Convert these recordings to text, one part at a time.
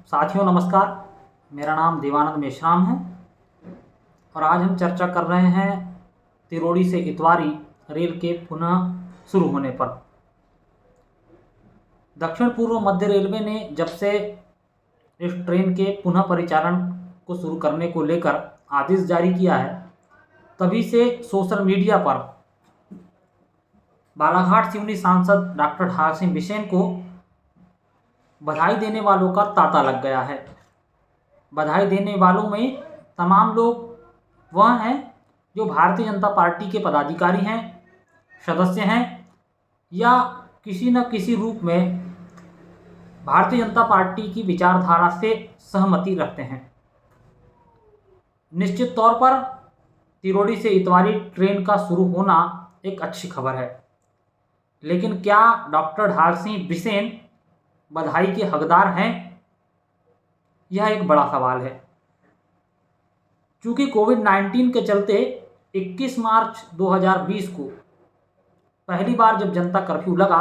साथियों नमस्कार। मेरा नाम देवानंद मेश्राम है और आज हम चर्चा कर रहे हैं तिरोड़ी से इतवारी रेल के पुनः शुरू होने पर। दक्षिण पूर्व मध्य रेलवे ने जब से इस ट्रेन के पुनः परिचालन को शुरू करने को लेकर आदेश जारी किया है, तभी से सोशल मीडिया पर बालाघाट सिवनी सांसद डॉक्टर ढाल सिंह बिसेन को बधाई देने वालों का तांता लग गया है। बधाई देने वालों में तमाम लोग वह हैं जो भारतीय जनता पार्टी के पदाधिकारी हैं, सदस्य हैं या किसी न किसी रूप में भारतीय जनता पार्टी की विचारधारा से सहमति रखते हैं। निश्चित तौर पर तिरोड़ी से इतवारी ट्रेन का शुरू होना एक अच्छी खबर है, लेकिन क्या डॉक्टर ढाल सिंह बिसेन बधाई के हकदार हैं? यह एक बड़ा सवाल है। चूंकि कोविड-19 के चलते 21 मार्च 2020 को पहली बार जब जनता कर्फ्यू लगा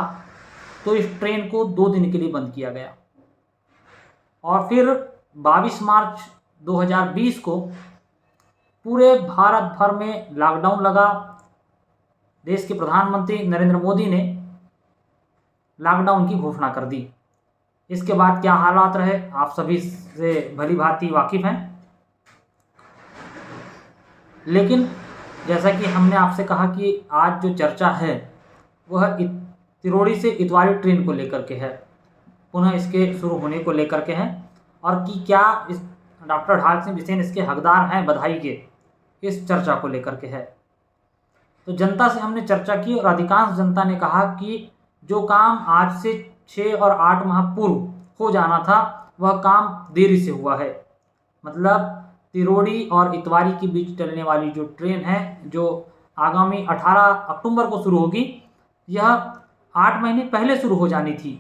तो इस ट्रेन को 2 दिन के लिए बंद किया गया और फिर 22 मार्च 2020 को पूरे भारत भर में लॉकडाउन लगा। देश के प्रधानमंत्री नरेंद्र मोदी ने लॉकडाउन की घोषणा कर दी। इसके बाद क्या हालात रहे आप सभी से भली भांति वाकिफ हैं, लेकिन जैसा कि हमने आपसे कहा कि आज जो चर्चा है वह तिरोड़ी से इतवारी ट्रेन को लेकर के है, पुनः इसके शुरू होने को लेकर के हैं और कि क्या इस डॉक्टर ढाल सिंह बिसेन इसके हकदार हैं बधाई के, इस चर्चा को लेकर के है। तो जनता से हमने चर्चा की और अधिकांश जनता ने कहा कि जो काम आज से 6 और 8 माह पूर्व हो जाना था वह काम देरी से हुआ है। मतलब तिरोड़ी और इतवारी के बीच चलने वाली जो ट्रेन है जो आगामी 18 अक्टूबर को शुरू होगी, यह 8 महीने पहले शुरू हो जानी थी।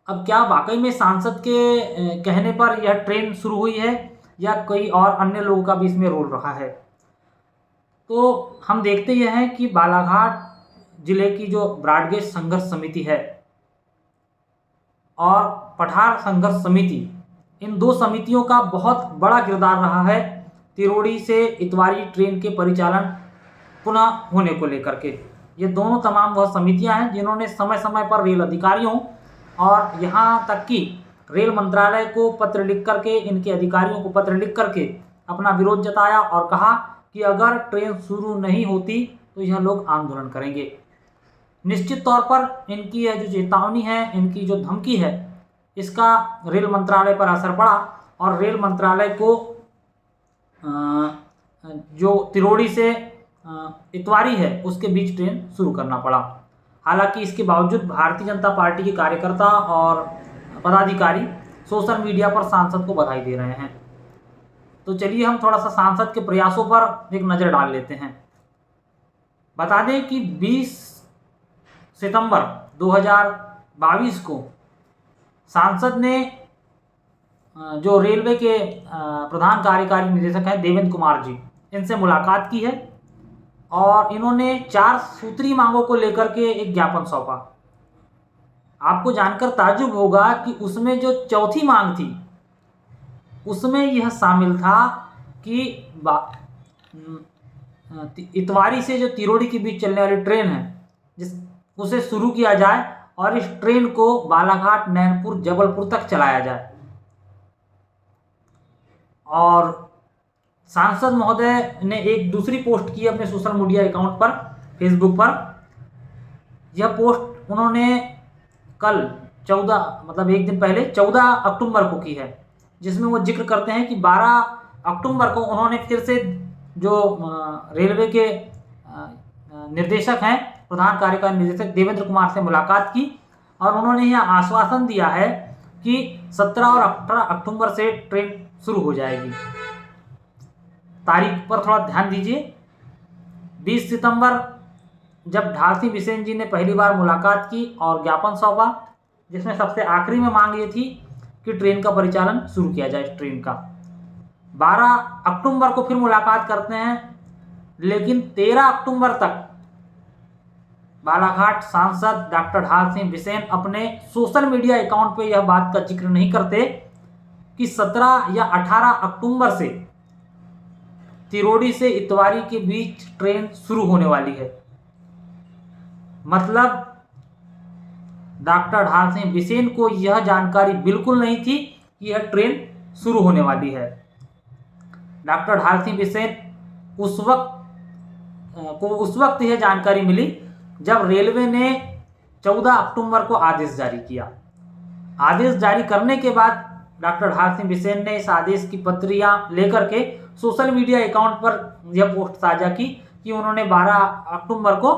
अब क्या वाकई में सांसद के कहने पर यह ट्रेन शुरू हुई है या कोई और अन्य लोगों का भी इसमें रोल रहा है? तो हम देखते यह हैं कि बालाघाट जिले की जो ब्रॉडगेज संघर्ष समिति है और पठार संघर्ष समिति, इन 2 समितियों का बहुत बड़ा किरदार रहा है तिरोड़ी से इतवारी ट्रेन के परिचालन पुनः होने को लेकर के। ये दोनों तमाम वह समितियां हैं जिन्होंने समय समय पर रेल अधिकारियों और यहाँ तक कि रेल मंत्रालय को पत्र लिख करके, इनके अधिकारियों को पत्र लिख करके अपना विरोध जताया और कहा कि अगर ट्रेन शुरू नहीं होती तो यह लोग आंदोलन करेंगे। निश्चित तौर पर इनकी यह जो चेतावनी है, इनकी जो धमकी है, इसका रेल मंत्रालय पर असर पड़ा और रेल मंत्रालय को जो तिरोड़ी से इतवारी है उसके बीच ट्रेन शुरू करना पड़ा। हालांकि इसके बावजूद भारतीय जनता पार्टी के कार्यकर्ता और पदाधिकारी सोशल मीडिया पर सांसद को बधाई दे रहे हैं। तो चलिए हम थोड़ा सा सांसद के प्रयासों पर एक नज़र डाल लेते हैं। बता दें कि 20 सितंबर 2022 को सांसद ने जो रेलवे के प्रधान कार्यकारी निदेशक हैं देवेंद्र कुमार जी, इनसे मुलाकात की है और इन्होंने 4 सूत्री मांगों को लेकर के एक ज्ञापन सौंपा। आपको जानकर ताज्जुब होगा कि उसमें जो चौथी मांग थी उसमें यह शामिल था कि इतवारी से जो तिरोड़ी के बीच चलने वाली ट्रेन है उसे शुरू किया जाए और इस ट्रेन को बालाघाट, नैनपुर, जबलपुर तक चलाया जाए। और सांसद महोदय ने एक दूसरी पोस्ट की अपने सोशल मीडिया अकाउंट पर, फेसबुक पर। यह पोस्ट उन्होंने कल 14 मतलब एक दिन पहले 14 अक्टूबर को की है, जिसमें वो जिक्र करते हैं कि 12 अक्टूबर को उन्होंने फिर से जो रेलवे के निर्देशक हैं, प्रधान कार्यकारी निदेशक देवेंद्र कुमार से मुलाकात की और उन्होंने यह आश्वासन दिया है कि 17 और 18 अक्टूबर से ट्रेन शुरू हो जाएगी। तारीख पर थोड़ा ध्यान दीजिए। 20 सितंबर जब ढाल सिंह बिसेन जी ने पहली बार मुलाकात की और ज्ञापन सौंपा, जिसमें सबसे आखिरी में मांग ये थी कि ट्रेन का परिचालन शुरू किया जाए। इस ट्रेन का 12 अक्टूबर को फिर मुलाकात करते हैं, लेकिन 13 अक्टूबर तक बालाघाट सांसद डॉक्टर ढाल सिंह बिसेन अपने सोशल मीडिया अकाउंट पे यह बात का जिक्र नहीं करते कि 17 या 18 अक्टूबर से तिरोड़ी से इतवारी के बीच ट्रेन शुरू होने वाली है। मतलब डॉक्टर ढाल सिंह बिसेन को यह जानकारी बिल्कुल नहीं थी कि यह ट्रेन शुरू होने वाली है। डॉक्टर ढाल सिंह बिसेन उस वक्त यह जानकारी मिली जब रेलवे ने 14 अक्टूबर को आदेश जारी किया। आदेश जारी करने के बाद डॉक्टर ढाल सिंह बिसेन ने इस आदेश की प्रतियां लेकर के सोशल मीडिया अकाउंट पर यह पोस्ट साझा की कि उन्होंने 12 अक्टूबर को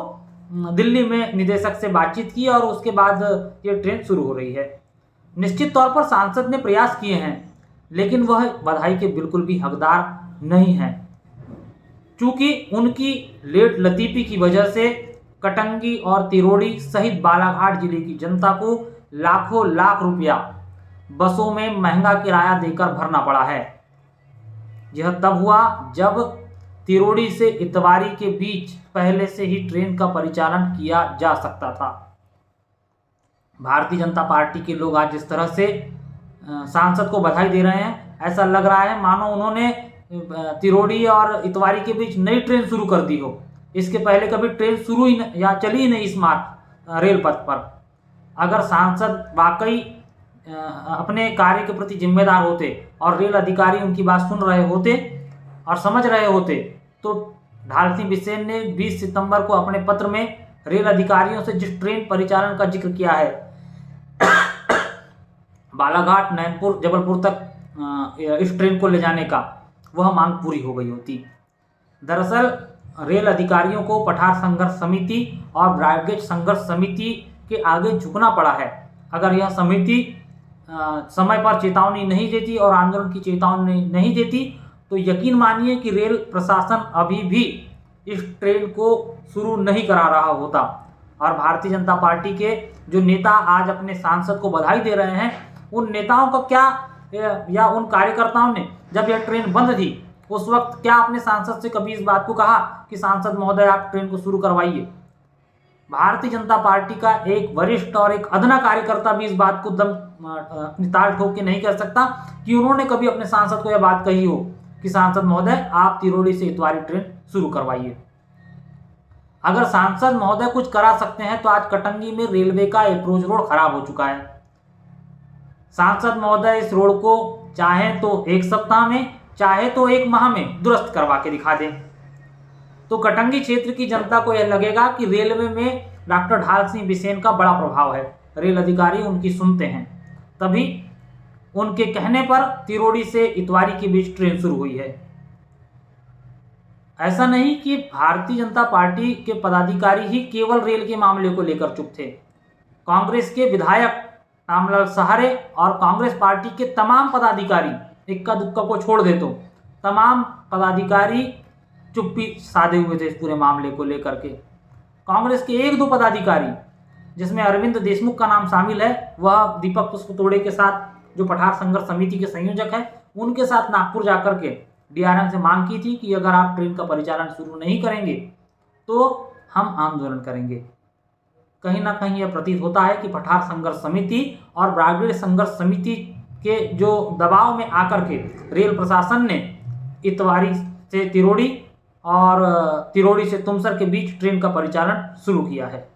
दिल्ली में निदेशक से बातचीत की और उसके बाद ये ट्रेन शुरू हो रही है। निश्चित तौर पर सांसद ने प्रयास किए हैं, लेकिन वह बधाई के बिल्कुल भी हकदार नहीं हैं, क्योंकि उनकी लेट लतीफ़ी की वजह से कटंगी और तिरोड़ी सहित बालाघाट जिले की जनता को लाखों लाख रुपया बसों में महंगा किराया देकर भरना पड़ा है। यह तब हुआ जब तिरोड़ी से इतवारी के बीच पहले से ही ट्रेन का परिचालन किया जा सकता था। भारतीय जनता पार्टी के लोग आज जिस तरह से सांसद को बधाई दे रहे हैं, ऐसा लग रहा है मानो उन्होंने तिरोड़ी और इतवारी के बीच नई ट्रेन शुरू कर दी हो। इसके पहले कभी ट्रेन शुरू ही या चली ही नहीं इस मार्ग रेल पथ पर। अगर सांसद वाकई अपने कार्य के प्रति जिम्मेदार होते और रेल अधिकारी उनकी बात सुन रहे होते और समझ रहे होते, तो ढाल सिंह बिसेन ने 20 सितंबर को अपने पत्र में रेल अधिकारियों से जिस ट्रेन परिचालन का जिक्र किया है, बालाघाट नैनपुर जबलपुर तक इस ट्रेन को ले जाने का, वह मांग पूरी हो गई होती। दरअसल रेल अधिकारियों को पठार संघर्ष समिति और ब्रॉडगेज संघर्ष समिति के आगे झुकना पड़ा है। अगर यह समिति समय पर चेतावनी नहीं देती और आंदोलन की चेतावनी नहीं देती, तो यकीन मानिए कि रेल प्रशासन अभी भी इस ट्रेन को शुरू नहीं करा रहा होता। और भारतीय जनता पार्टी के जो नेता आज अपने सांसद को बधाई दे रहे हैं, उन नेताओं का क्या या उन कार्यकर्ताओं ने जब यह ट्रेन बंद थी उस वक्त क्या अपने सांसद से कभी इस बात को कहा कि सांसद महोदय आप ट्रेन को शुरू करवाइए? भारतीय जनता पार्टी का एक वरिष्ठ और एक अदना कार्यकर्ता भी इस बात को अपनी ताल ठोक के नहीं कर सकता कि उन्होंने कभी अपने सांसद को यह बात कही हो कि सांसद महोदय आप तिरोड़ी से इतवारी ट्रेन शुरू करवाइए। अगर सांसद महोदय कुछ करा सकते हैं तो आज कटंगी में रेलवे का अप्रोच रोड खराब हो चुका है। सांसद महोदय इस रोड को चाहे तो एक सप्ताह में, चाहे तो एक माह में दुरुस्त करवा के दिखा दें, तो कटंगी क्षेत्र की जनता को यह लगेगा कि रेलवे में डॉक्टर ढाल सिंह बिसेन का बड़ा प्रभाव है, रेल अधिकारी उनकी सुनते हैं, तभी उनके कहने पर तिरोड़ी से इतवारी के बीच ट्रेन शुरू हुई है। ऐसा नहीं कि भारतीय जनता पार्टी के पदाधिकारी ही केवल रेल के मामले को लेकर चुप थे। कांग्रेस के विधायक रामलाल सहारे और कांग्रेस पार्टी के तमाम पदाधिकारी, इक्का दुक्का को छोड़ दे तो तमाम पदाधिकारी चुप्पी साधे हुए थे इस पूरे मामले को लेकर के। कांग्रेस के एक दो पदाधिकारी, जिसमें अरविंद देशमुख का नाम शामिल है, वह दीपक पुष्पतोड़े के साथ जो पठार संघर्ष समिति के संयोजक है, उनके साथ नागपुर जाकर के डीआरएम से मांग की थी कि अगर आप ट्रेन का परिचालन शुरू नहीं करेंगे तो हम आंदोलन करेंगे। कहीं ना कहीं यह प्रतीत होता है कि पठार संघर्ष समिति और ब्रॉडगेज संघर्ष समिति के जो दबाव में आकर के रेल प्रशासन ने इतवारी से तिरोड़ी और तिरोड़ी से तुमसर के बीच ट्रेन का परिचालन शुरू किया है।